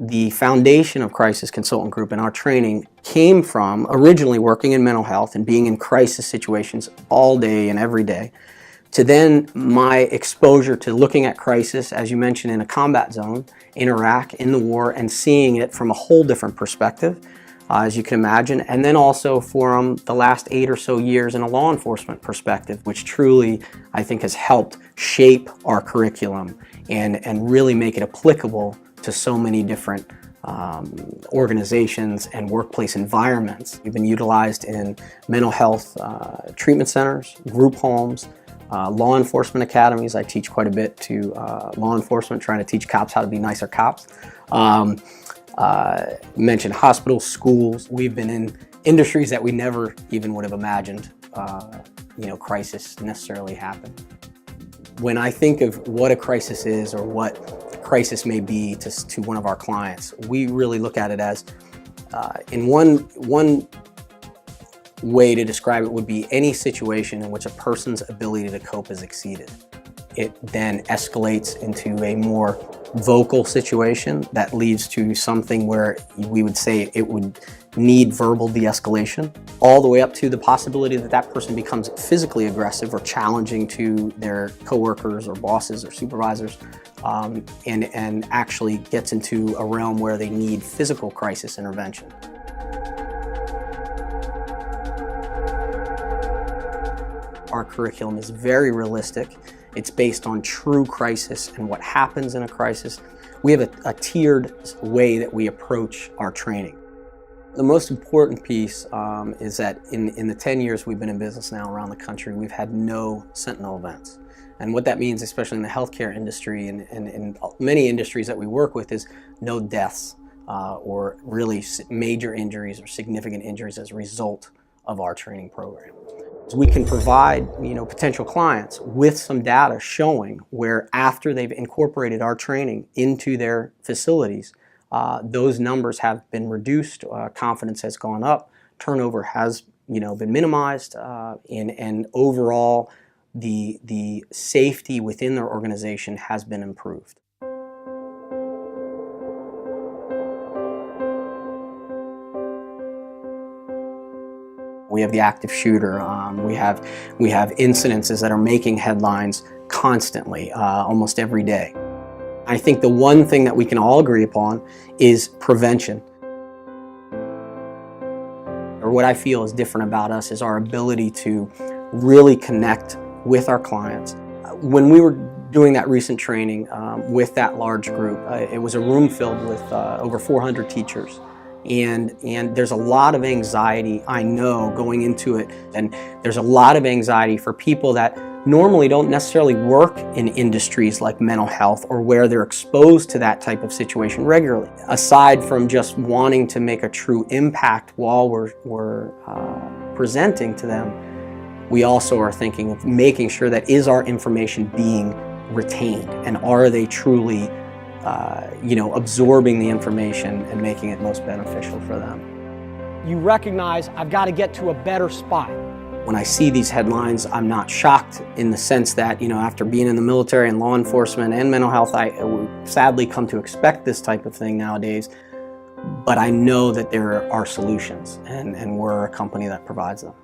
The foundation of Crisis Consultant Group and our training came from originally working in mental health and being in crisis situations all day and every day, to then my exposure to looking at crisis, as you mentioned, in a combat zone, in Iraq, in the war, and seeing it from a whole different perspective, as you can imagine, and then also from the last 8 or so years in a law enforcement perspective, which truly, I think, has helped shape our curriculum and really make it applicable to so many different organizations and workplace environments. We've been utilized in mental health treatment centers, group homes, law enforcement academies. I teach quite a bit to law enforcement, trying to teach cops how to be nicer cops. Mentioned hospitals, schools. We've been in industries that we never even would have imagined, crisis necessarily happened. When I think of what a crisis is or what crisis may be to one of our clients, we really look at it as, in one way to describe it would be any situation in which a person's ability to cope is exceeded. It then escalates into a more vocal situation that leads to something where we would say it would need verbal de-escalation, all the way up to the possibility that that person becomes physically aggressive or challenging to their coworkers or bosses or supervisors, and actually gets into a realm where they need physical crisis intervention. Our curriculum is very realistic. It's based on true crisis and what happens in a crisis. We have a tiered way that we approach our training. The most important piece is that in the 10 years we've been in business now around the country, we've had no sentinel events. And what that means, especially in the healthcare industry and in many industries that we work with, is no deaths or really major injuries or significant injuries as a result of our training program. We can provide, potential clients with some data showing where, after they've incorporated our training into their facilities, those numbers have been reduced, confidence has gone up, turnover has, been minimized, and overall the safety within their organization has been improved. We have the active shooter. We have incidences that are making headlines constantly, almost every day. I think the one thing that we can all agree upon is prevention. Or what I feel is different about us is our ability to really connect with our clients. When we were doing that recent training with that large group, it was a room filled with over 400 teachers. And there's a lot of anxiety, I know, going into it. And there's a lot of anxiety for people that normally don't necessarily work in industries like mental health or where they're exposed to that type of situation regularly. Aside from just wanting to make a true impact while we're presenting to them, we also are thinking of making sure that is our information being retained, and are they truly absorbing the information and making it most beneficial for them. You recognize, I've got to get to a better spot. When I see these headlines, I'm not shocked, in the sense that, after being in the military and law enforcement and mental health, I sadly come to expect this type of thing nowadays. But I know that there are solutions, and we're a company that provides them.